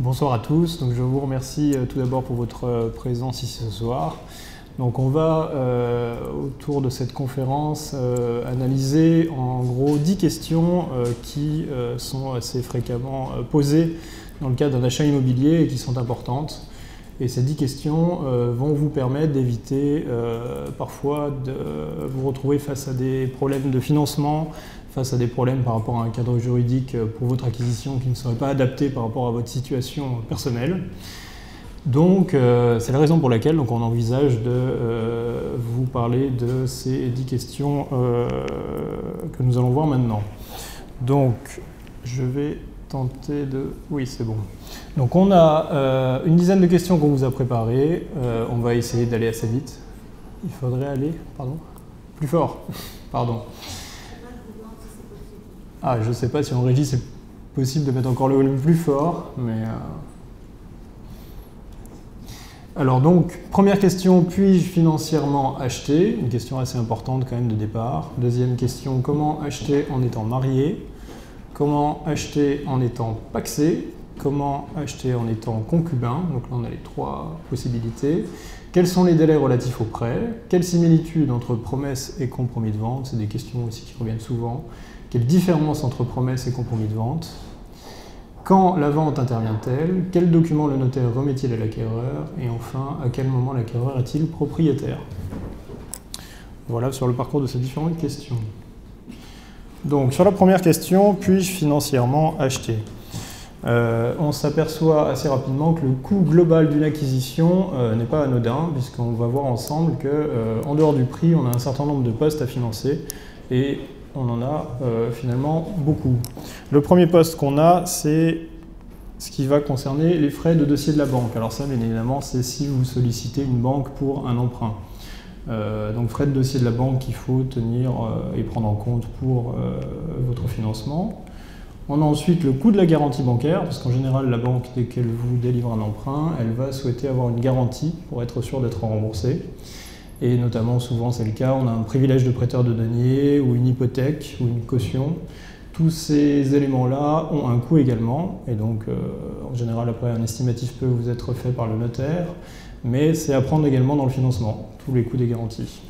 Bonsoir à tous. Donc, je vous remercie tout d'abord pour votre présence ici ce soir. Donc, on va, autour de cette conférence, analyser en gros 10 questions qui sont assez fréquemment posées dans le cadre d'un achat immobilier et qui sont importantes. Et ces 10 questions vont vous permettre d'éviter parfois de vous retrouver face à des problèmes de financement, face à des problèmes par rapport à un cadre juridique pour votre acquisition qui ne serait pas adapté par rapport à votre situation personnelle. Donc, c'est la raison pour laquelle on envisage de vous parler de ces 10 questions que nous allons voir maintenant. Donc, je vais tenter de... Oui, c'est bon. Donc, on a une dizaine de questions qu'on vous a préparées. On va essayer d'aller assez vite. Il faudrait aller... Pardon ? Plus fort. Pardon. Ah, je ne sais pas si en régie c'est possible de mettre encore le volume plus fort, mais... Alors donc, première question, puis-je financièrement acheter? Une question assez importante quand même de départ. Deuxième question, comment acheter en étant marié? Comment acheter en étant pacsé? Comment acheter en étant concubin? Donc là on a les 3 possibilités. Quels sont les délais relatifs au prêt? Quelle similitude entre promesse et compromis de vente? C'est des questions aussi qui reviennent souvent. Quelle différence entre promesse et compromis de vente? Quand la vente intervient-elle? Quel document le notaire remet-il à l'acquéreur? Et enfin, à quel moment l'acquéreur est-il propriétaire? Voilà sur le parcours de ces différentes questions. Donc, sur la première question, puis-je financièrement acheter? On s'aperçoit assez rapidement que le coût global d'une acquisition n'est pas anodin, puisqu'on va voir ensemble qu'en dehors du prix, on a un certain nombre de postes à financer, et on en a finalement beaucoup. Le premier poste qu'on a, c'est ce qui va concerner les frais de dossier de la banque. Alors ça, bien évidemment, c'est si vous sollicitez une banque pour un emprunt. Donc frais de dossier de la banque qu'il faut tenir et prendre en compte pour votre financement. On a ensuite le coût de la garantie bancaire, parce qu'en général, la banque, dès qu'elle vous délivre un emprunt, elle va souhaiter avoir une garantie pour être sûr d'être remboursée. Et notamment, souvent c'est le cas, on a un privilège de prêteur de deniers, ou une hypothèque, ou une caution. Tous ces éléments-là ont un coût également, et donc en général, après, un estimatif peut vous être fait par le notaire, mais c'est à prendre également dans le financement, tous les coûts des garanties.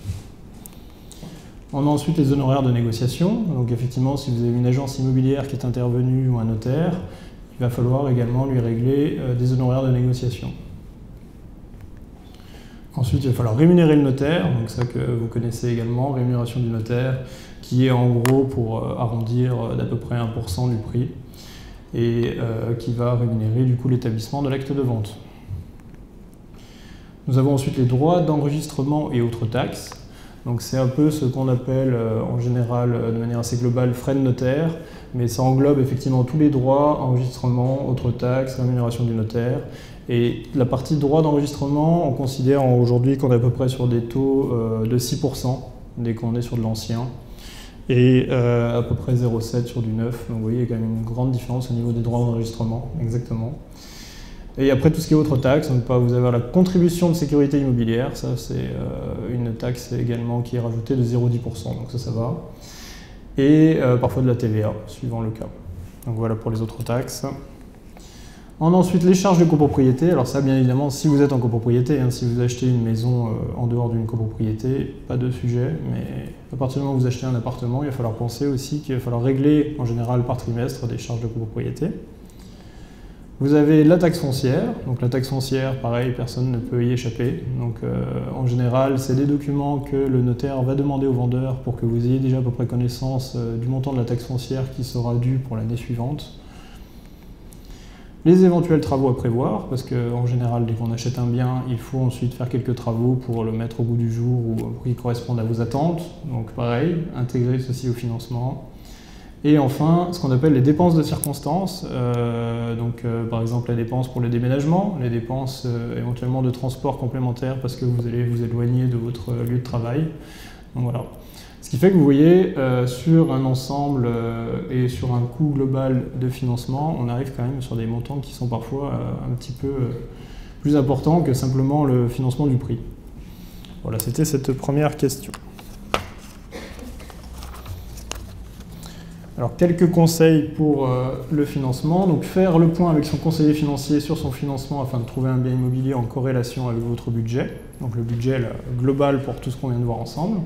On a ensuite les honoraires de négociation. Donc effectivement, si vous avez une agence immobilière qui est intervenue ou un notaire, il va falloir également lui régler des honoraires de négociation. Ensuite, il va falloir rémunérer le notaire, donc ça que vous connaissez également, rémunération du notaire, qui est en gros pour arrondir d'à peu près 1% du prix, et qui va rémunérer du coup l'établissement de l'acte de vente. Nous avons ensuite les droits d'enregistrement et autres taxes. Donc c'est un peu ce qu'on appelle en général de manière assez globale frais de notaire, mais ça englobe effectivement tous les droits, enregistrement, autres taxes, rémunération du notaire. Et la partie droit d'enregistrement, on considère aujourd'hui qu'on est à peu près sur des taux de 6% dès qu'on est sur de l'ancien, et à peu près 0,7 sur du neuf. Donc vous voyez, il y a quand même une grande différence au niveau des droits d'enregistrement, exactement. Et après, tout ce qui est autres taxes, donc vous avez la contribution de sécurité immobilière, ça c'est une taxe également qui est rajoutée de 0,10%, donc ça va. Et parfois de la TVA, suivant le cas. Donc voilà pour les autres taxes. On a ensuite les charges de copropriété. Alors ça, bien évidemment, si vous êtes en copropriété, hein, si vous achetez une maison en dehors d'une copropriété, pas de sujet, mais à partir du moment où vous achetez un appartement, il va falloir penser aussi qu'il va falloir régler en général par trimestre des charges de copropriété. Vous avez la taxe foncière. Donc la taxe foncière, pareil, personne ne peut y échapper. Donc en général, c'est des documents que le notaire va demander au vendeur pour que vous ayez déjà à peu près connaissance du montant de la taxe foncière qui sera due pour l'année suivante. Les éventuels travaux à prévoir, parce qu'en général, dès qu'on achète un bien, il faut ensuite faire quelques travaux pour le mettre au goût du jour ou pour qu'il corresponde à vos attentes. Donc pareil, intégrer ceci au financement. Et enfin, ce qu'on appelle les dépenses de circonstance, par exemple les dépenses pour le déménagement, les dépenses éventuellement de transport complémentaire parce que vous allez vous éloigner de votre lieu de travail. Donc voilà. Ce qui fait que vous voyez, sur un ensemble et sur un coût global de financement, on arrive quand même sur des montants qui sont parfois un petit peu plus importants que simplement le financement du prix. Voilà, c'était cette première question. Alors, quelques conseils pour le financement. Donc, faire le point avec son conseiller financier sur son financement afin de trouver un bien immobilier en corrélation avec votre budget. Donc, le budget global pour tout ce qu'on vient de voir ensemble.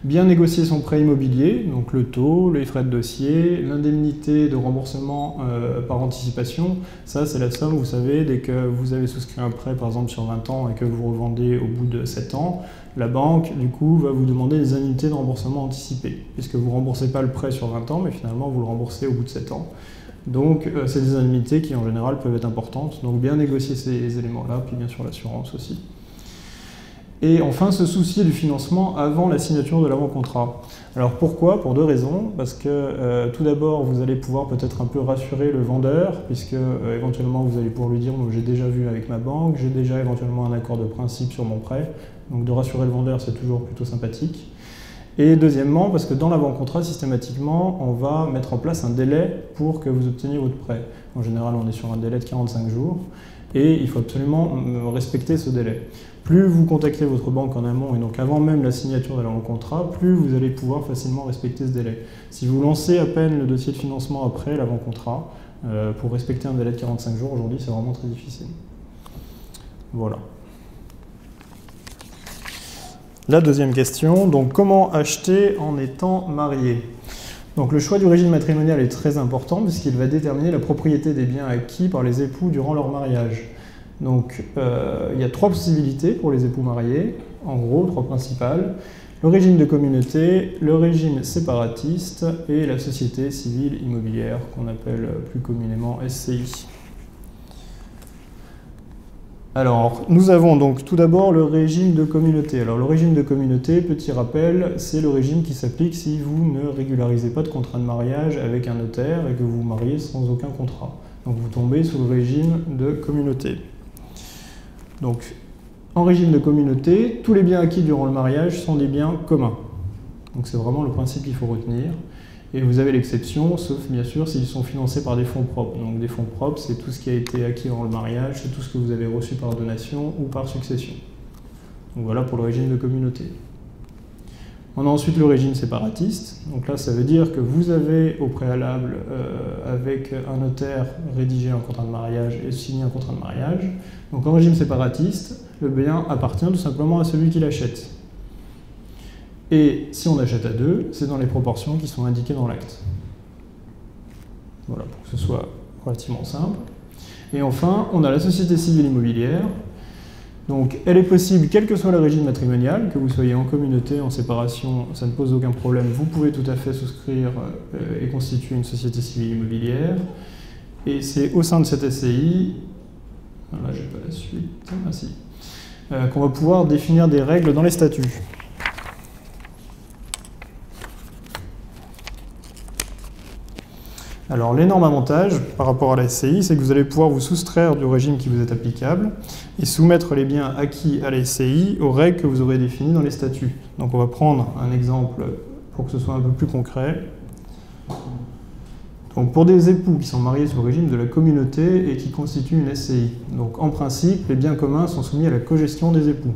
Bien négocier son prêt immobilier, donc le taux, les frais de dossier, l'indemnité de remboursement par anticipation. Ça, c'est la somme, vous savez, dès que vous avez souscrit un prêt, par exemple, sur 20 ans et que vous revendez au bout de 7 ans, la banque, du coup, va vous demander des indemnités de remboursement anticipé, puisque vous ne remboursez pas le prêt sur 20 ans, mais finalement, vous le remboursez au bout de 7 ans. Donc, c'est des indemnités qui, en général, peuvent être importantes. Donc, bien négocier ces éléments-là, puis bien sûr l'assurance aussi. Et enfin, se soucier du financement avant la signature de l'avant-contrat. Alors pourquoi? Pour deux raisons. Parce que tout d'abord, vous allez pouvoir peut-être un peu rassurer le vendeur, puisque éventuellement vous allez pouvoir lui dire « j'ai déjà vu avec ma banque, j'ai déjà éventuellement un accord de principe sur mon prêt ». Donc de rassurer le vendeur, c'est toujours plutôt sympathique. Et deuxièmement, parce que dans l'avant-contrat, systématiquement, on va mettre en place un délai pour que vous obteniez votre prêt. En général, on est sur un délai de 45 jours. Et il faut absolument respecter ce délai. Plus vous contactez votre banque en amont, et donc avant même la signature de l'avant-contrat, plus vous allez pouvoir facilement respecter ce délai. Si vous lancez à peine le dossier de financement après l'avant-contrat, pour respecter un délai de 45 jours, aujourd'hui, c'est vraiment très difficile. Voilà. La deuxième question, donc comment acheter en étant marié? Donc le choix du régime matrimonial est très important puisqu'il va déterminer la propriété des biens acquis par les époux durant leur mariage. Donc il y a trois possibilités pour les époux mariés, en gros, trois principales. Le régime de communauté, le régime séparatiste et la société civile immobilière qu'on appelle plus communément SCI. Alors, nous avons donc tout d'abord le régime de communauté. Alors, le régime de communauté, petit rappel, c'est le régime qui s'applique si vous ne régularisez pas de contrat de mariage avec un notaire et que vous vous mariez sans aucun contrat. Donc, vous tombez sous le régime de communauté. Donc, en régime de communauté, tous les biens acquis durant le mariage sont des biens communs. Donc, c'est vraiment le principe qu'il faut retenir. Et vous avez l'exception, sauf bien sûr s'ils sont financés par des fonds propres. Donc des fonds propres, c'est tout ce qui a été acquis dans le mariage, c'est tout ce que vous avez reçu par donation ou par succession. Donc voilà pour le régime de communauté. On a ensuite le régime séparatiste. Donc là, ça veut dire que vous avez au préalable, avec un notaire, rédigé un contrat de mariage et signé un contrat de mariage. Donc en régime séparatiste, le bien appartient tout simplement à celui qui l'achète. Et si on achète à deux, c'est dans les proportions qui sont indiquées dans l'acte. Voilà, pour que ce soit relativement simple. Et enfin, on a la société civile immobilière. Donc, elle est possible, quel que soit le régime matrimonial, que vous soyez en communauté, en séparation, ça ne pose aucun problème. Vous pouvez tout à fait souscrire et constituer une société civile immobilière. Et c'est au sein de cette SCI, là j'ai pas la suite, ah si, qu'on va pouvoir définir des règles dans les statuts. Alors l'énorme avantage par rapport à la SCI, c'est que vous allez pouvoir vous soustraire du régime qui vous est applicable et soumettre les biens acquis à la SCI aux règles que vous aurez définies dans les statuts. Donc on va prendre un exemple pour que ce soit un peu plus concret. Donc pour des époux qui sont mariés sous le régime de la communauté et qui constituent une SCI, donc en principe, les biens communs sont soumis à la cogestion des époux.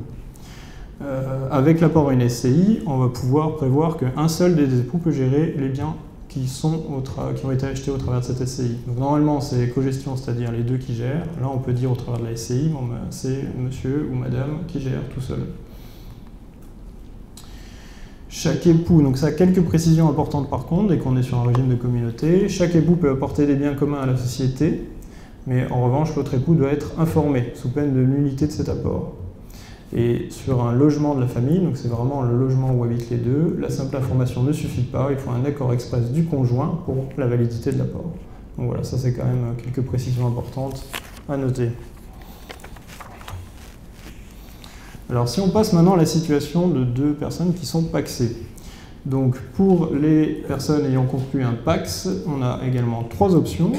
Avec l'apport à une SCI, on va pouvoir prévoir qu'un seul des époux peut gérer les biens qui ont été achetés au travers de cette SCI. Donc normalement c'est cogestion, c'est-à-dire les deux qui gèrent. Là on peut dire au travers de la SCI, bon, ben, c'est monsieur ou madame qui gère tout seul. Chaque époux, donc ça a quelques précisions importantes par contre, dès qu'on est sur un régime de communauté. Chaque époux peut apporter des biens communs à la société, mais en revanche l'autre époux doit être informé, sous peine de nullité de cet apport. Et sur un logement de la famille, donc c'est vraiment le logement où habitent les deux, la simple information ne suffit pas, il faut un accord express du conjoint pour la validité de l'apport. Donc voilà, ça c'est quand même quelques précisions importantes à noter. Alors si on passe maintenant à la situation de deux personnes qui sont pacsées. Donc pour les personnes ayant conclu un PACS, on a également trois options.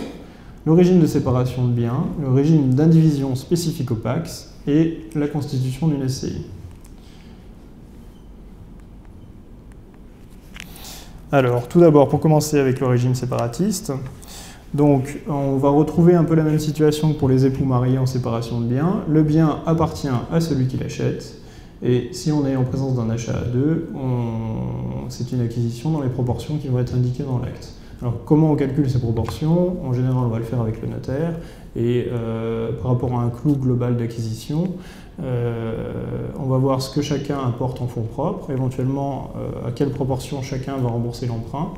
Le régime de séparation de biens, le régime d'indivision spécifique au PACS, et la constitution d'une SCI. Alors, tout d'abord, pour commencer avec le régime séparatiste, donc on va retrouver un peu la même situation que pour les époux mariés en séparation de biens. Le bien appartient à celui qui l'achète, et si on est en présence d'un achat à deux, c'est une acquisition dans les proportions qui vont être indiquées dans l'acte. Alors comment on calcule ces proportions? En général, on va le faire avec le notaire, et par rapport à un clou global d'acquisition, on va voir ce que chacun apporte en fonds propres, éventuellement à quelle proportion chacun va rembourser l'emprunt,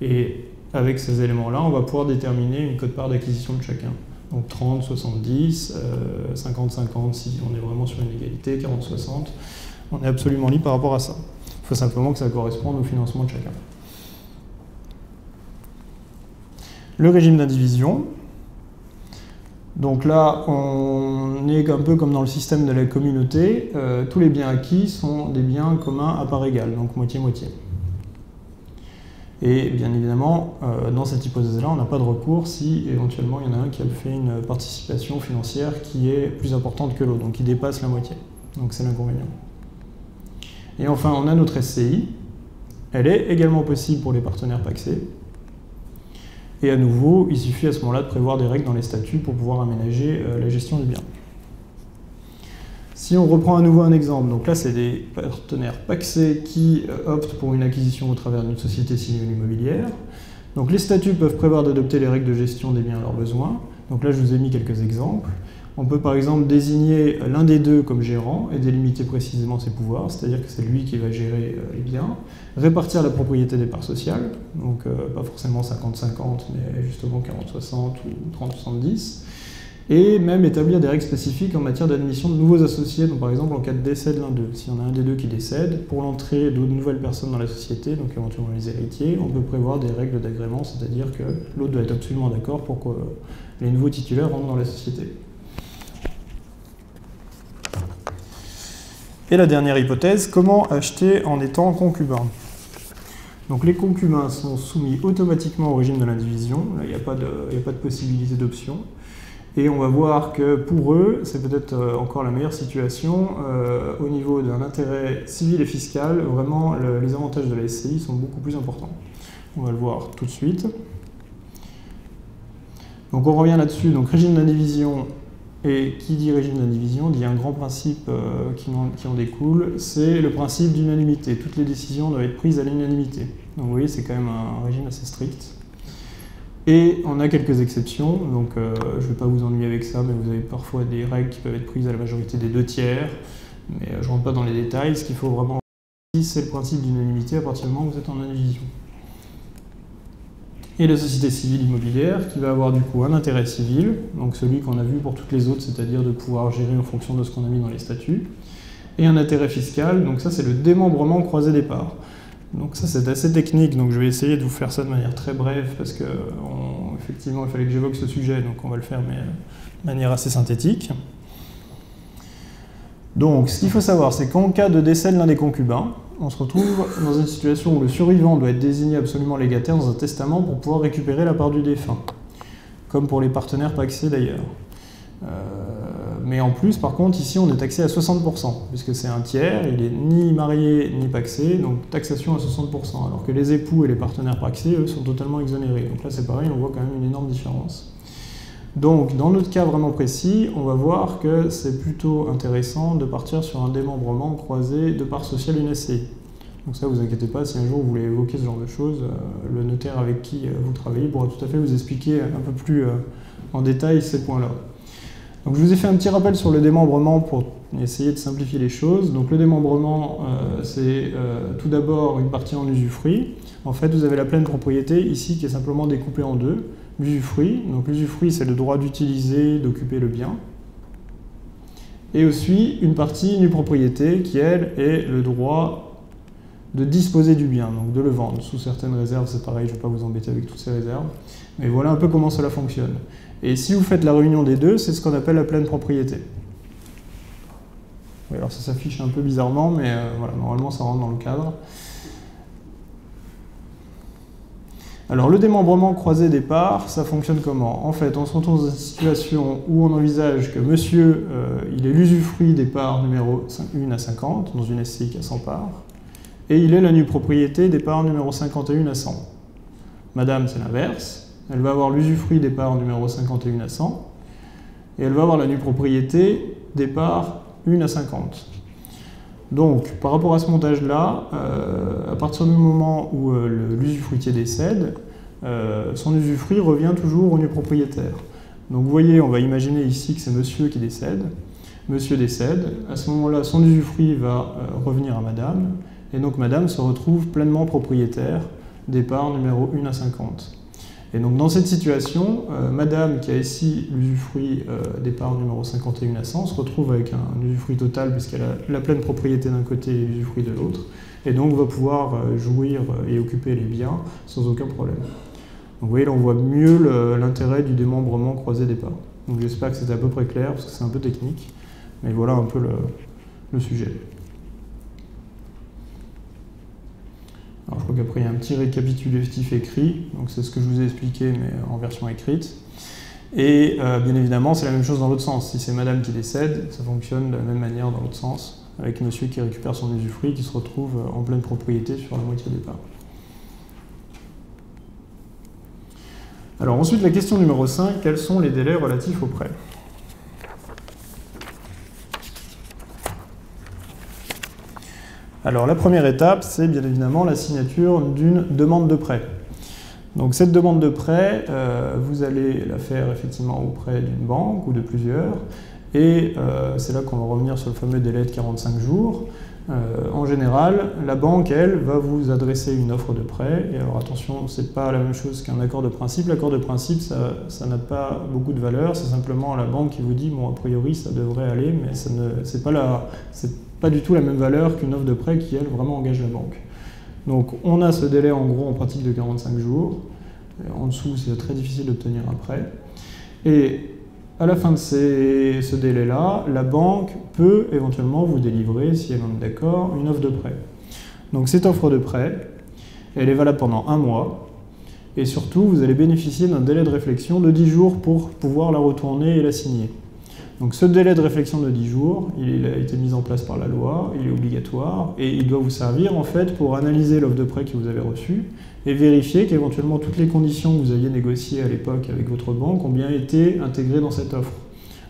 et avec ces éléments-là, on va pouvoir déterminer une quote-part d'acquisition de chacun. Donc 30, 70, 50, 50 si on est vraiment sur une égalité, 40, 60. On est absolument libre par rapport à ça. Il faut simplement que ça corresponde au financement de chacun. Le régime d'indivision. Donc là, on est un peu comme dans le système de la communauté. Tous les biens acquis sont des biens communs à part égale, donc moitié-moitié. Et bien évidemment, dans cette hypothèse-là, on n'a pas de recours si éventuellement il y en a un qui a fait une participation financière qui est plus importante que l'autre, donc qui dépasse la moitié. Donc c'est l'inconvénient. Et enfin, on a notre SCI. Elle est également possible pour les partenaires pacsés. Et à nouveau, il suffit à ce moment-là de prévoir des règles dans les statuts pour pouvoir aménager la gestion du bien. Si on reprend à nouveau un exemple, donc là c'est des partenaires pacsés qui optent pour une acquisition au travers d'une société civile immobilière. Donc les statuts peuvent prévoir d'adopter les règles de gestion des biens à leurs besoins. Donc là je vous ai mis quelques exemples. On peut par exemple désigner l'un des deux comme gérant et délimiter précisément ses pouvoirs, c'est-à-dire que c'est lui qui va gérer les biens, répartir la propriété des parts sociales, donc pas forcément 50-50, mais justement 40-60 ou 30-70, et même établir des règles spécifiques en matière d'admission de nouveaux associés, donc par exemple en cas de décès de l'un d'eux. Si on a un des deux qui décède, pour l'entrée de nouvelles personnes dans la société, donc éventuellement les héritiers, on peut prévoir des règles d'agrément, c'est-à-dire que l'autre doit être absolument d'accord pour que les nouveaux titulaires rentrent dans la société. Et la dernière hypothèse, comment acheter en étant concubin? Donc les concubins sont soumis automatiquement au régime de l'indivision, là il n'y a pas de possibilité d'option. Et on va voir que pour eux, c'est peut-être encore la meilleure situation, au niveau d'un intérêt civil et fiscal, vraiment les avantages de la SCI sont beaucoup plus importants. On va le voir tout de suite. Donc on revient là-dessus, donc régime d'indivision. Et qui dit régime d'indivision dit un grand principe qui en découle, c'est le principe d'unanimité. Toutes les décisions doivent être prises à l'unanimité. Donc vous voyez, c'est quand même un régime assez strict. Et on a quelques exceptions, donc je ne vais pas vous ennuyer avec ça, mais vous avez parfois des règles qui peuvent être prises à la majorité des 2/3, mais je ne rentre pas dans les détails. Ce qu'il faut vraiment voir, c'est le principe d'unanimité à partir du moment où vous êtes en indivision. Et la société civile immobilière qui va avoir du coup un intérêt civil, donc celui qu'on a vu pour toutes les autres, c'est-à-dire de pouvoir gérer en fonction de ce qu'on a mis dans les statuts, et un intérêt fiscal, donc ça c'est le démembrement croisé des parts. Donc ça c'est assez technique, donc je vais essayer de vous faire ça de manière très brève, parce que effectivement il fallait que j'évoque ce sujet, donc on va le faire mais de manière assez synthétique. Donc ce qu'il faut savoir, c'est qu'en cas de décès de l'un des concubins, on se retrouve dans une situation où le survivant doit être désigné absolument légataire dans un testament pour pouvoir récupérer la part du défunt, comme pour les partenaires pacsés d'ailleurs. Mais en plus, par contre, ici on est taxé à 60%, puisque c'est un tiers, il n'est ni marié ni pacsé, donc taxation à 60%, alors que les époux et les partenaires pacsés, eux, sont totalement exonérés. Donc là c'est pareil, on voit quand même une énorme différence. Donc, dans notre cas vraiment précis, on va voir que c'est plutôt intéressant de partir sur un démembrement croisé de parts sociales une SCI. Donc ça, vous inquiétez pas, si un jour vous voulez évoquer ce genre de choses, le notaire avec qui vous travaillez pourra tout à fait vous expliquer un peu plus en détail ces points-là. Donc je vous ai fait un petit rappel sur le démembrement pour essayer de simplifier les choses. Donc le démembrement, c'est tout d'abord une partie en usufruit. En fait, vous avez la pleine propriété ici qui est simplement découpée en deux. L'usufruit, donc l'usufruit c'est le droit d'utiliser, d'occuper le bien. Et aussi une partie nue propriété qui elle est le droit de disposer du bien, donc de le vendre. Sous certaines réserves, c'est pareil, je ne vais pas vous embêter avec toutes ces réserves. Mais voilà un peu comment cela fonctionne. Et si vous faites la réunion des deux, c'est ce qu'on appelle la pleine propriété. Oui, alors ça s'affiche un peu bizarrement, mais voilà, normalement ça rentre dans le cadre. Alors le démembrement croisé des parts, ça fonctionne comment? En fait, on se retrouve dans une situation où on envisage que monsieur, il est l'usufruit des parts numéro 1 à 50, dans une SCI qui a 100 parts, et il est la nue propriété des parts numéro 51 à 100. Madame, c'est l'inverse, elle va avoir l'usufruit des parts numéro 51 à 100, et elle va avoir la nue propriété des parts 1 à 50. Donc, par rapport à ce montage-là, à partir du moment où l'usufruitier décède, son usufruit revient toujours au nu propriétaire. Donc vous voyez, on va imaginer ici que c'est monsieur qui décède. Monsieur décède, à ce moment-là, son usufruit va revenir à madame, et donc madame se retrouve pleinement propriétaire des parts numéro 1 à 50. Et donc dans cette situation, madame qui a ici l'usufruit des parts numéro 51 à 100 se retrouve avec un usufruit total puisqu'elle a la pleine propriété d'un côté et l'usufruit de l'autre, et donc va pouvoir jouir et occuper les biens sans aucun problème. Donc vous voyez, là on voit mieux l'intérêt du démembrement croisé des parts. Donc j'espère que c'était à peu près clair parce que c'est un peu technique, mais voilà un peu le sujet. Alors je crois qu'après il y a un petit récapitulatif écrit, donc c'est ce que je vous ai expliqué mais en version écrite. Et bien évidemment c'est la même chose dans l'autre sens, si c'est madame qui décède, ça fonctionne de la même manière dans l'autre sens, avec monsieur qui récupère son usufruit qui se retrouve en pleine propriété sur la moitié des parts. Alors ensuite la question numéro 5, quels sont les délais relatifs au prêt ? Alors la première étape, c'est bien évidemment la signature d'une demande de prêt. Donc cette demande de prêt, vous allez la faire effectivement auprès d'une banque ou de plusieurs, et c'est là qu'on va revenir sur le fameux délai de 45 jours. En général, la banque, elle, va vous adresser une offre de prêt, et alors attention, c'est pas la même chose qu'un accord de principe. L'accord de principe, ça n'a pas beaucoup de valeur, c'est simplement la banque qui vous dit, bon, a priori, ça devrait aller, mais c'est pas du tout la même valeur qu'une offre de prêt qui, elle, vraiment engage la banque. Donc on a ce délai en gros en pratique de 45 jours. En dessous, c'est très difficile d'obtenir un prêt. Et à la fin de ce délai-là, la banque peut éventuellement vous délivrer, si elle en est d'accord, une offre de prêt. Donc cette offre de prêt, elle est valable pendant 1 mois. Et surtout, vous allez bénéficier d'un délai de réflexion de 10 jours pour pouvoir la retourner et la signer. Donc ce délai de réflexion de 10 jours, il a été mis en place par la loi, il est obligatoire, et il doit vous servir en fait pour analyser l'offre de prêt que vous avez reçue et vérifier qu'éventuellement toutes les conditions que vous aviez négociées à l'époque avec votre banque ont bien été intégrées dans cette offre.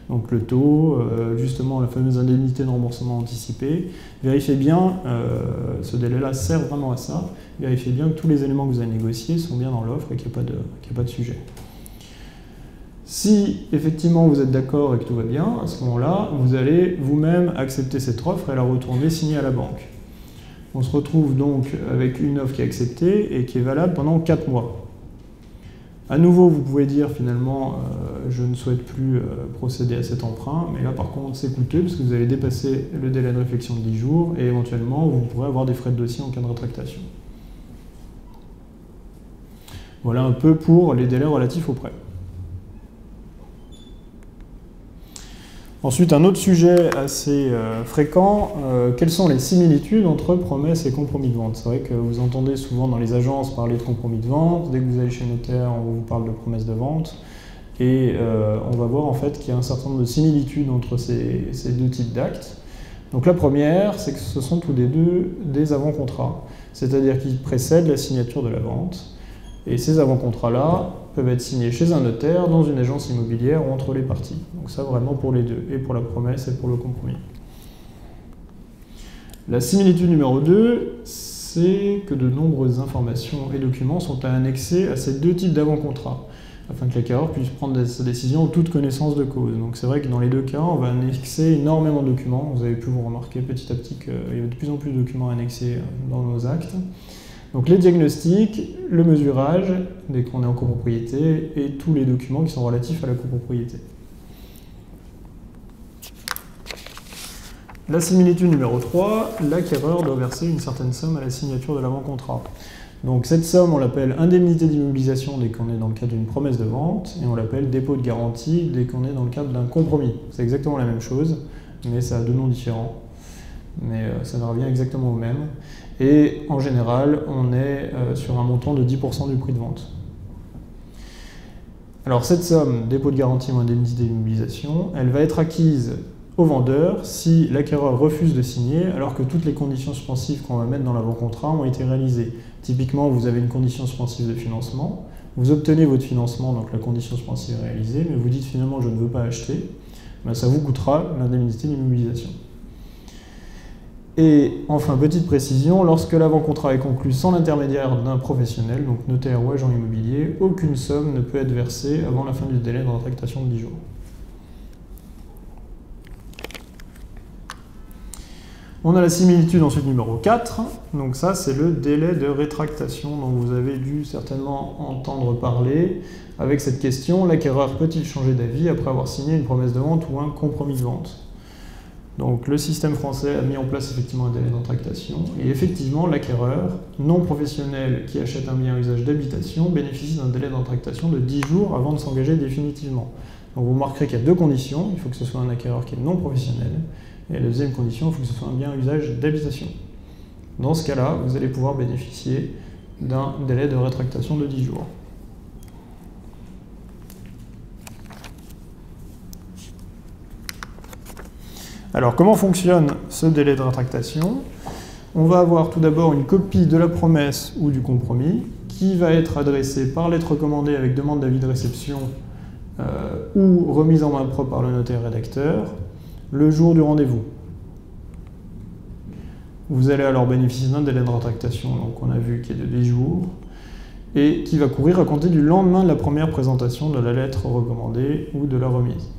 Donc le taux, justement la fameuse indemnité de remboursement anticipé, vérifiez bien, ce délai-là sert vraiment à ça, vérifiez bien que tous les éléments que vous avez négociés sont bien dans l'offre et qu'il n'y a pas de sujet. Si effectivement vous êtes d'accord et que tout va bien, à ce moment-là, vous allez vous-même accepter cette offre et la retourner signée à la banque. On se retrouve donc avec une offre qui est acceptée et qui est valable pendant 4 mois. À nouveau, vous pouvez dire finalement, je ne souhaite plus procéder à cet emprunt, mais là par contre c'est coûteux parce que vous allez dépasser le délai de réflexion de 10 jours et éventuellement vous pourrez avoir des frais de dossier en cas de rétractation. Voilà un peu pour les délais relatifs au prêt. Ensuite, un autre sujet assez fréquent, quelles sont les similitudes entre promesses et compromis de vente? C'est vrai que vous entendez souvent dans les agences parler de compromis de vente, dès que vous allez chez le notaire, on vous parle de promesses de vente, et on va voir en fait qu'il y a un certain nombre de similitudes entre ces deux types d'actes. Donc la première, c'est que ce sont tous les deux des avant-contrats, c'est-à-dire qu'ils précèdent la signature de la vente, et ces avant-contrats-là peuvent être signés chez un notaire, dans une agence immobilière ou entre les parties. Donc ça vraiment pour les deux, et pour la promesse et pour le compromis. La similitude numéro 2, c'est que de nombreuses informations et documents sont annexés à ces deux types d'avant-contrats, afin que l'acquéreur puisse prendre sa décision en toute connaissance de cause. Donc c'est vrai que dans les deux cas, on va annexer énormément de documents. Vous avez pu vous remarquer petit à petit qu'il y avait de plus en plus de documents annexés dans nos actes. Donc les diagnostics, le mesurage, dès qu'on est en copropriété, et tous les documents qui sont relatifs à la copropriété. La similitude numéro 3, l'acquéreur doit verser une certaine somme à la signature de l'avant-contrat. Donc cette somme, on l'appelle indemnité d'immobilisation dès qu'on est dans le cadre d'une promesse de vente, et on l'appelle dépôt de garantie dès qu'on est dans le cadre d'un compromis. C'est exactement la même chose, mais ça a deux noms différents. Mais ça ne revient exactement au même. Et en général, on est sur un montant de 10% du prix de vente. Alors cette somme, dépôt de garantie ou indemnité d'immobilisation, elle va être acquise au vendeur si l'acquéreur refuse de signer alors que toutes les conditions suspensives qu'on va mettre dans l'avant-contrat ont été réalisées. Typiquement, vous avez une condition suspensive de financement, vous obtenez votre financement, donc la condition suspensive est réalisée, mais vous dites finalement je ne veux pas acheter, ben ça vous coûtera l'indemnité d'immobilisation. Et enfin, petite précision, lorsque l'avant-contrat est conclu sans l'intermédiaire d'un professionnel, donc notaire ou agent immobilier, aucune somme ne peut être versée avant la fin du délai de rétractation de 10 jours. On a la similitude ensuite numéro 4, donc ça c'est le délai de rétractation dont vous avez dû certainement entendre parler avec cette question, l'acquéreur peut-il changer d'avis après avoir signé une promesse de vente ou un compromis de vente? Donc le système français a mis en place effectivement un délai de rétractation et effectivement l'acquéreur non professionnel qui achète un bien à usage d'habitation bénéficie d'un délai de rétractation de 10 jours avant de s'engager définitivement. Donc vous remarquerez qu'il y a deux conditions, il faut que ce soit un acquéreur qui est non professionnel. Et la deuxième condition, il faut que ce soit un bien à usage d'habitation. Dans ce cas-là, vous allez pouvoir bénéficier d'un délai de rétractation de 10 jours. Alors, comment fonctionne ce délai de rétractation? On va avoir tout d'abord une copie de la promesse ou du compromis qui va être adressée par lettre recommandée avec demande d'avis de réception ou remise en main propre par le notaire rédacteur le jour du rendez-vous. Vous allez alors bénéficier d'un délai de rétractation, donc on a vu qui est de 10 jours, et qui va courir à compter du lendemain de la première présentation de la lettre recommandée ou de la remise.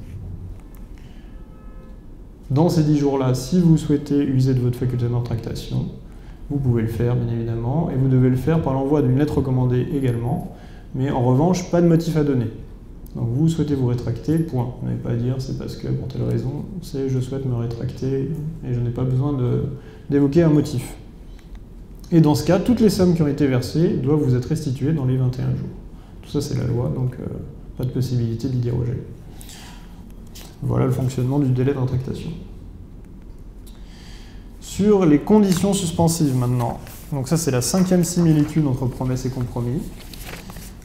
Dans ces 10 jours-là, si vous souhaitez user de votre faculté de rétractation, vous pouvez le faire bien évidemment, et vous devez le faire par l'envoi d'une lettre recommandée également, mais en revanche, pas de motif à donner. Donc vous souhaitez vous rétracter, point. Vous n'avez pas à dire c'est parce que pour telle raison, c'est je souhaite me rétracter et je n'ai pas besoin d'évoquer un motif. Et dans ce cas, toutes les sommes qui ont été versées doivent vous être restituées dans les 21 jours. Tout ça c'est la loi, donc pas de possibilité d'y déroger. Voilà le fonctionnement du délai de rétractation. Sur les conditions suspensives maintenant, donc ça c'est la 5e similitude entre promesse et compromis.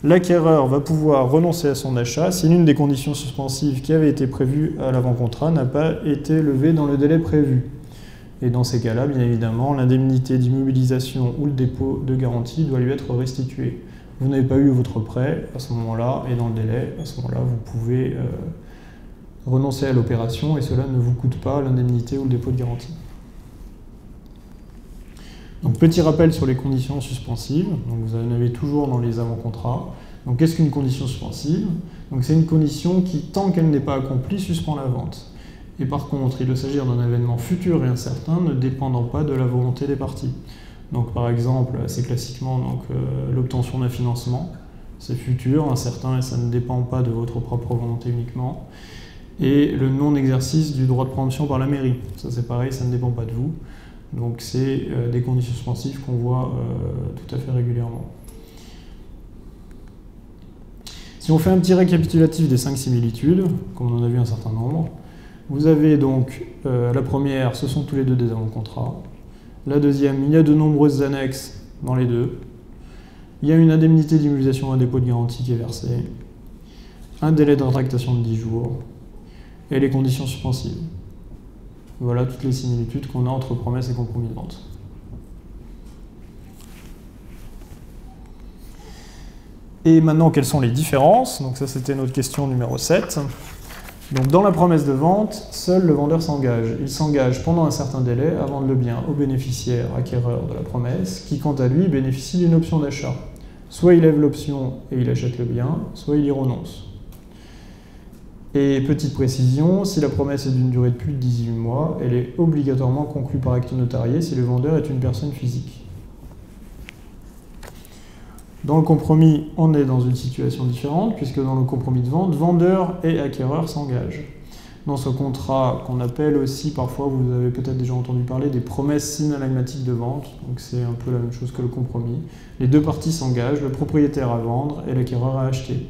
L'acquéreur va pouvoir renoncer à son achat si l'une des conditions suspensives qui avait été prévue à l'avant-contrat n'a pas été levée dans le délai prévu. Et dans ces cas-là, bien évidemment, l'indemnité d'immobilisation ou le dépôt de garantie doit lui être restitué. Vous n'avez pas eu votre prêt à ce moment-là, et dans le délai, à ce moment-là, vous pouvez renoncer à l'opération et cela ne vous coûte pas l'indemnité ou le dépôt de garantie. Donc petit rappel sur les conditions suspensives, donc vous en avez toujours dans les avant-contrats. Donc qu'est-ce qu'une condition suspensive? Donc c'est une condition qui, tant qu'elle n'est pas accomplie, suspend la vente. Et par contre, il doit s'agir d'un événement futur et incertain ne dépendant pas de la volonté des parties. Donc par exemple, assez classiquement, l'obtention d'un financement, c'est futur, incertain et ça ne dépend pas de votre propre volonté uniquement. Et le non-exercice du droit de préemption par la mairie, ça c'est pareil, ça ne dépend pas de vous. Donc c'est des conditions suspensives qu'on voit tout à fait régulièrement. Si on fait un petit récapitulatif des 5 similitudes, comme on en a vu un certain nombre, vous avez donc la première, ce sont tous les deux des avant-contrats. La deuxième, il y a de nombreuses annexes dans les deux. Il y a une indemnité d'immobilisation ou un dépôt de garantie qui est versé. Un délai de rétractation de 10 jours. Et les conditions suspensives. Voilà toutes les similitudes qu'on a entre promesse et compromis de vente. Et maintenant, quelles sont les différences? Donc ça, c'était notre question numéro 7. Donc dans la promesse de vente, seul le vendeur s'engage. Il s'engage pendant un certain délai à vendre le bien au bénéficiaire acquéreur de la promesse, qui quant à lui bénéficie d'une option d'achat. Soit il lève l'option et il achète le bien, soit il y renonce. Et petite précision, si la promesse est d'une durée de plus de 18 mois, elle est obligatoirement conclue par acte notarié si le vendeur est une personne physique. Dans le compromis, on est dans une situation différente, puisque dans le compromis de vente, vendeur et acquéreur s'engagent. Dans ce contrat, qu'on appelle aussi, parfois, vous avez peut-être déjà entendu parler, des promesses synalagmatiques de vente, donc c'est un peu la même chose que le compromis. Les deux parties s'engagent, le propriétaire à vendre et l'acquéreur à acheter.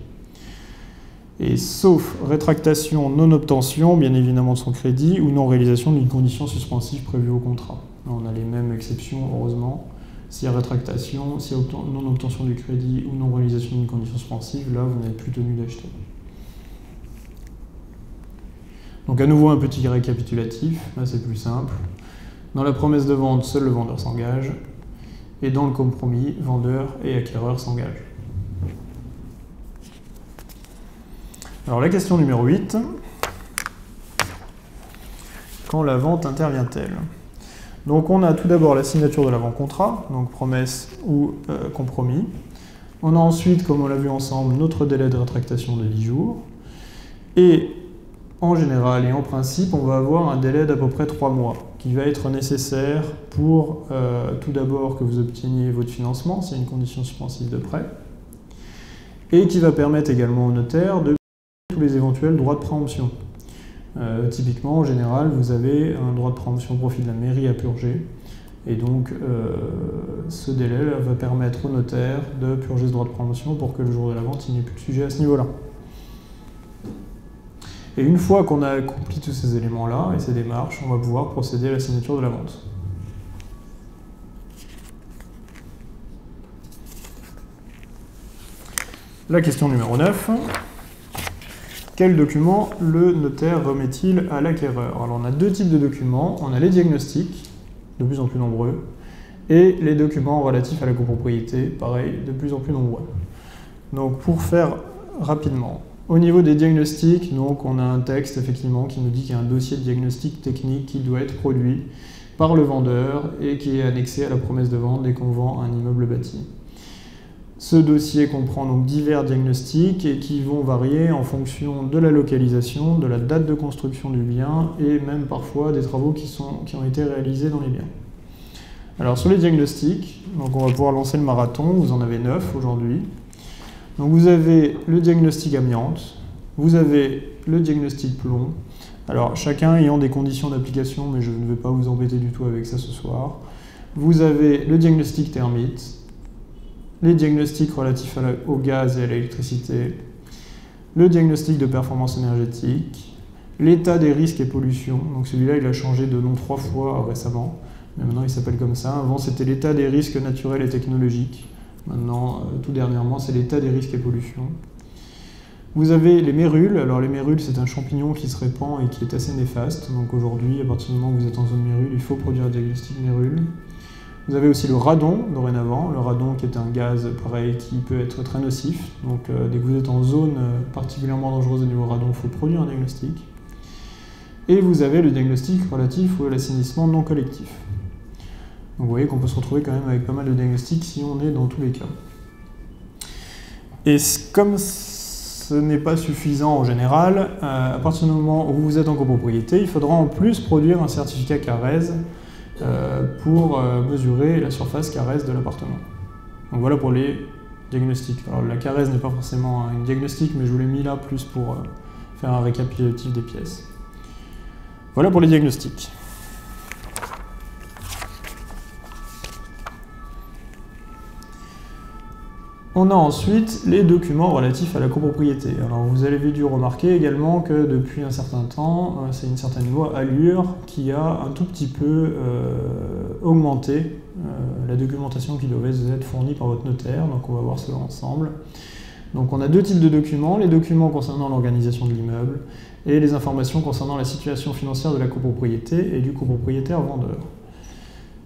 Et sauf rétractation, non-obtention, bien évidemment de son crédit, ou non-réalisation d'une condition suspensive prévue au contrat. On a les mêmes exceptions, heureusement. S'il y a rétractation, s'il y a non-obtention du crédit ou non-réalisation d'une condition suspensive, là, vous n'êtes plus tenu d'acheter. Donc à nouveau, un petit récapitulatif, là c'est plus simple. Dans la promesse de vente, seul le vendeur s'engage. Et dans le compromis, vendeur et acquéreur s'engagent. Alors la question numéro 8, quand la vente intervient-elle? Donc on a tout d'abord la signature de l'avant-contrat, donc promesse ou compromis. On a ensuite, comme on l'a vu ensemble, notre délai de rétractation de 10 jours. Et en général et en principe, on va avoir un délai d'à peu près 3 mois qui va être nécessaire pour tout d'abord que vous obteniez votre financement, s'il y a une condition suspensive de prêt, et qui va permettre également au notaire de tous les éventuels droits de préemption. Typiquement, en général, vous avez un droit de préemption au profit de la mairie à purger, et donc ce délai va permettre au notaire de purger ce droit de préemption pour que le jour de la vente, il n'y ait plus de sujet à ce niveau-là. Et une fois qu'on a accompli tous ces éléments-là et ces démarches, on va pouvoir procéder à la signature de la vente. La question numéro 9. Quel document le notaire remet-il à l'acquéreur? Alors on a deux types de documents. On a les diagnostics, de plus en plus nombreux, et les documents relatifs à la copropriété, pareil, de plus en plus nombreux. Donc pour faire rapidement, au niveau des diagnostics, donc on a un texte effectivement qui nous dit qu'il y a un dossier de diagnostic technique qui doit être produit par le vendeur et qui est annexé à la promesse de vente dès qu'on vend un immeuble bâti. Ce dossier comprend donc divers diagnostics et qui vont varier en fonction de la localisation, de la date de construction du bien et même parfois des travaux qui ont été réalisés dans les biens. Alors sur les diagnostics, donc on va pouvoir lancer le marathon, vous en avez 9 aujourd'hui. Donc vous avez le diagnostic amiante, vous avez le diagnostic plomb. Alors chacun ayant des conditions d'application, mais je ne vais pas vous embêter du tout avec ça ce soir. Vous avez le diagnostic thermite, les diagnostics relatifs au gaz et à l'électricité, le diagnostic de performance énergétique, l'état des risques et pollutions. Donc celui-là, il a changé de nom 3 fois récemment, mais maintenant il s'appelle comme ça. Avant, c'était l'état des risques naturels et technologiques. Maintenant, tout dernièrement, c'est l'état des risques et pollutions. Vous avez les mérules. Alors les mérules, c'est un champignon qui se répand et qui est assez néfaste. Donc aujourd'hui, à partir du moment où vous êtes en zone mérule, il faut produire un diagnostic mérule. Vous avez aussi le radon, dorénavant. Le radon qui est un gaz, pareil, qui peut être très nocif. Donc dès que vous êtes en zone particulièrement dangereuse au niveau radon, il faut produire un diagnostic. Et vous avez le diagnostic relatif à l'assainissement non collectif. Donc vous voyez qu'on peut se retrouver quand même avec pas mal de diagnostics si on est dans tous les cas. Et comme ce n'est pas suffisant en général, à partir du moment où vous êtes en copropriété, il faudra en plus produire un certificat CARES pour mesurer la surface CARES de l'appartement. Donc voilà pour les diagnostics. Alors la CARES n'est pas forcément un diagnostic, mais je vous l'ai mis là plus pour faire un récapitulatif des pièces. Voilà pour les diagnostics. On a ensuite les documents relatifs à la copropriété. Alors vous avez dû remarquer également que depuis un certain temps, c'est une certaine loi Allure qui a un tout petit peu augmenté la documentation qui devait être fournie par votre notaire. Donc on va voir cela ensemble. Donc on a deux types de documents, les documents concernant l'organisation de l'immeuble et les informations concernant la situation financière de la copropriété et du copropriétaire vendeur.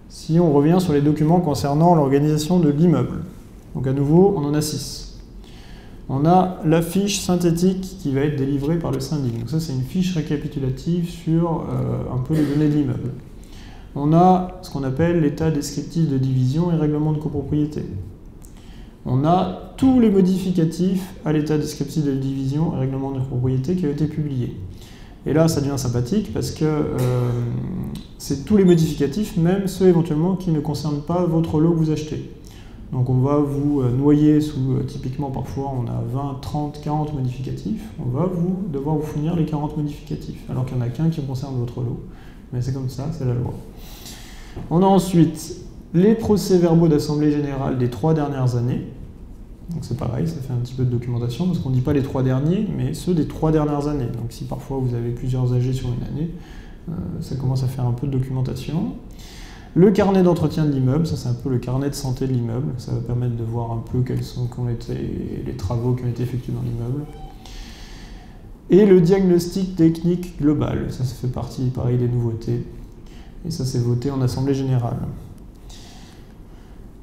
Si on revient sur les documents concernant l'organisation de l'immeuble, donc à nouveau, on en a 6. On a la fiche synthétique qui va être délivrée par le syndic. Donc ça, c'est une fiche récapitulative sur un peu les données de l'immeuble. On a ce qu'on appelle l'état descriptif de division et règlement de copropriété. On a tous les modificatifs à l'état descriptif de division et règlement de copropriété qui ont été publiés. Et là, ça devient sympathique parce que c'est tous les modificatifs, même ceux éventuellement qui ne concernent pas votre lot que vous achetez. Donc on va vous noyer sous, typiquement parfois on a 20, 30, 40 modificatifs, on va devoir vous fournir les 40 modificatifs, alors qu'il n'y en a qu'un qui concerne votre lot. Mais c'est comme ça, c'est la loi. On a ensuite les procès-verbaux d'assemblée générale des 3 dernières années. Donc c'est pareil, ça fait un petit peu de documentation, parce qu'on ne dit pas les 3 derniers, mais ceux des 3 dernières années. Donc si parfois vous avez plusieurs AG sur une année, ça commence à faire un peu de documentation. Le carnet d'entretien de l'immeuble, ça c'est un peu le carnet de santé de l'immeuble, ça va permettre de voir un peu quels ont été les travaux qui ont été effectués dans l'immeuble. Et le diagnostic technique global, ça fait partie, pareil, des nouveautés. Et ça c'est voté en assemblée générale.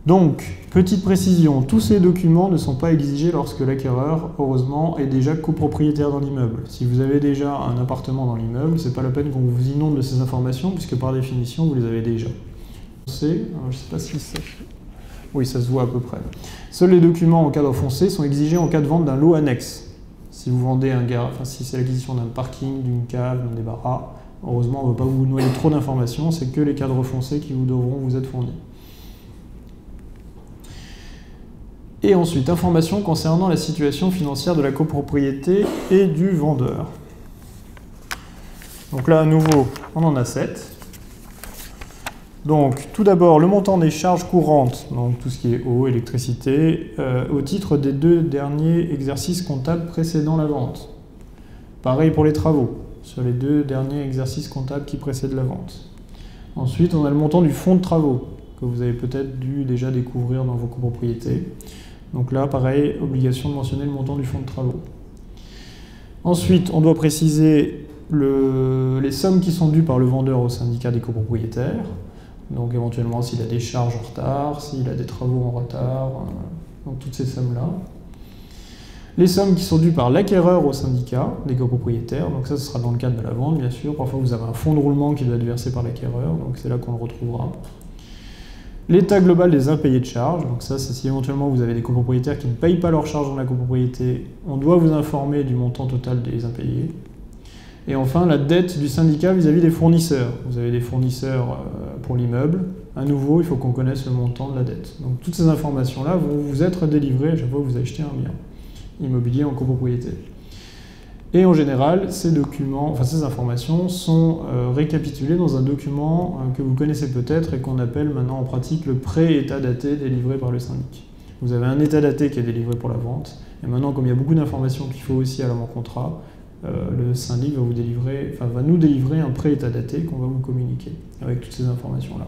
Donc, petite précision, tous ces documents ne sont pas exigés lorsque l'acquéreur, heureusement, est déjà copropriétaire dans l'immeuble. Si vous avez déjà un appartement dans l'immeuble, c'est pas la peine qu'on vous inonde de ces informations, puisque par définition, vous les avez déjà. je ne sais pas si ça... Oui, ça se voit à peu près. Seuls les documents en cadre foncé sont exigés en cas de vente d'un lot annexe. Si vous vendez si c'est l'acquisition d'un parking, d'une cave, d'un débarras, heureusement, on ne va pas vous noyer trop d'informations, c'est que les cadres foncés qui vous devront vous être fournis. Et ensuite, informations concernant la situation financière de la copropriété et du vendeur. Donc là, à nouveau, on en a 7. Donc, tout d'abord, le montant des charges courantes, donc tout ce qui est eau, électricité, au titre des 2 derniers exercices comptables précédant la vente. Pareil pour les travaux, sur les 2 derniers exercices comptables qui précèdent la vente. Ensuite, on a le montant du fonds de travaux, que vous avez peut-être dû déjà découvrir dans vos copropriétés. Donc là, pareil, obligation de mentionner le montant du fonds de travaux. Ensuite, on doit préciser les sommes qui sont dues par le vendeur au syndicat des copropriétaires. Donc éventuellement s'il a des charges en retard, s'il a des travaux en retard, donc toutes ces sommes-là. Les sommes qui sont dues par l'acquéreur au syndicat des copropriétaires, donc ça ce sera dans le cadre de la vente bien sûr. Parfois vous avez un fonds de roulement qui doit être versé par l'acquéreur, donc c'est là qu'on le retrouvera. L'état global des impayés de charges, donc ça c'est si éventuellement vous avez des copropriétaires qui ne payent pas leurs charges dans la copropriété, on doit vous informer du montant total des impayés. Et enfin, la dette du syndicat vis-à-vis des fournisseurs. Vous avez des fournisseurs pour l'immeuble. À nouveau, il faut qu'on connaisse le montant de la dette. Donc toutes ces informations-là vont vous être délivrées à chaque fois que vous achetez un bien immobilier en copropriété. Et en général, ces informations sont récapitulées dans un document que vous connaissez peut-être et qu'on appelle maintenant en pratique le pré-état daté délivré par le syndic. Vous avez un état daté qui est délivré pour la vente. Et maintenant, comme il y a beaucoup d'informations qu'il faut aussi à l'avant-contrat, le syndic va nous délivrer un pré-état daté qu'on va vous communiquer avec toutes ces informations-là.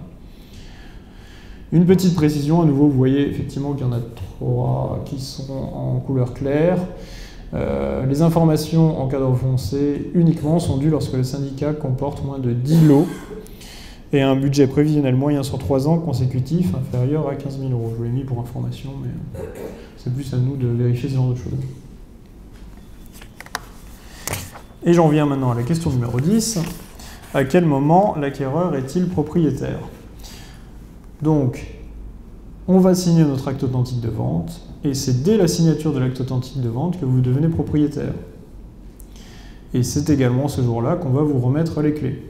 Une petite précision, à nouveau, vous voyez effectivement qu'il y en a 3 qui sont en couleur claire. Les informations en cadre foncé uniquement sont dues lorsque le syndicat comporte moins de 10 lots et un budget prévisionnel moyen sur 3 ans consécutifs inférieur à 15 000 €. Je vous l'ai mis pour information, mais c'est plus à nous de vérifier ce genre de choses. Et j'en viens maintenant à la question numéro 10. À quel moment l'acquéreur est-il propriétaire? Donc, on va signer notre acte authentique de vente, et c'est dès la signature de l'acte authentique de vente que vous devenez propriétaire. Et c'est également ce jour-là qu'on va vous remettre les clés.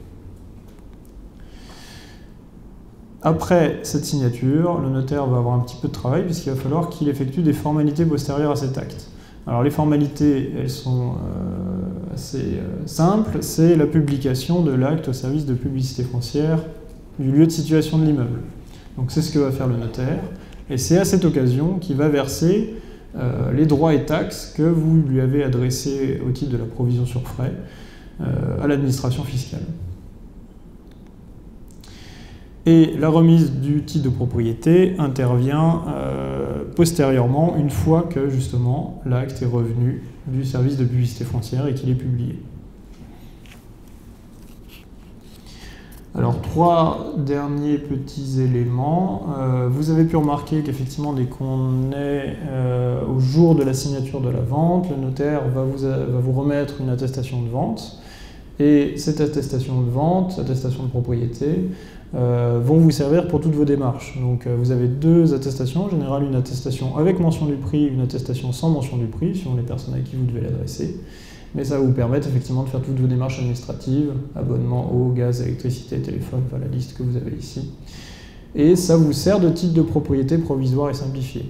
Après cette signature, le notaire va avoir un petit peu de travail puisqu'il va falloir qu'il effectue des formalités postérieures à cet acte. Alors les formalités, elles sont assez simples, c'est la publication de l'acte au service de publicité foncière du lieu de situation de l'immeuble. Donc c'est ce que va faire le notaire, et c'est à cette occasion qu'il va verser les droits et taxes que vous lui avez adressés au titre de la provision sur frais à l'administration fiscale. Et la remise du titre de propriété intervient postérieurement, une fois que justement l'acte est revenu du service de publicité foncière et qu'il est publié. Alors, 3 derniers petits éléments. Vous avez pu remarquer qu'effectivement, dès qu'on est au jour de la signature de la vente, le notaire va vous remettre une attestation de vente. Et cette attestation de vente, attestation de propriété, vont vous servir pour toutes vos démarches. Donc vous avez 2 attestations, en général une attestation avec mention du prix, une attestation sans mention du prix, selon les personnes à qui vous devez l'adresser. Mais ça va vous permettre effectivement de faire toutes vos démarches administratives, abonnement eau, gaz, électricité, téléphone, enfin la liste que vous avez ici. Et ça vous sert de titre de propriété provisoire et simplifié.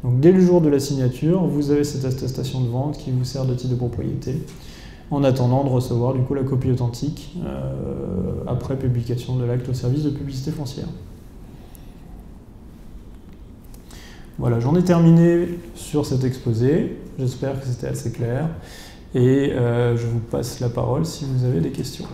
Donc dès le jour de la signature, vous avez cette attestation de vente qui vous sert de titre de propriété, en attendant de recevoir du coup la copie authentique après publication de l'acte au service de publicité foncière. Voilà, j'en ai terminé sur cet exposé. J'espère que c'était assez clair. Et je vous passe la parole si vous avez des questions.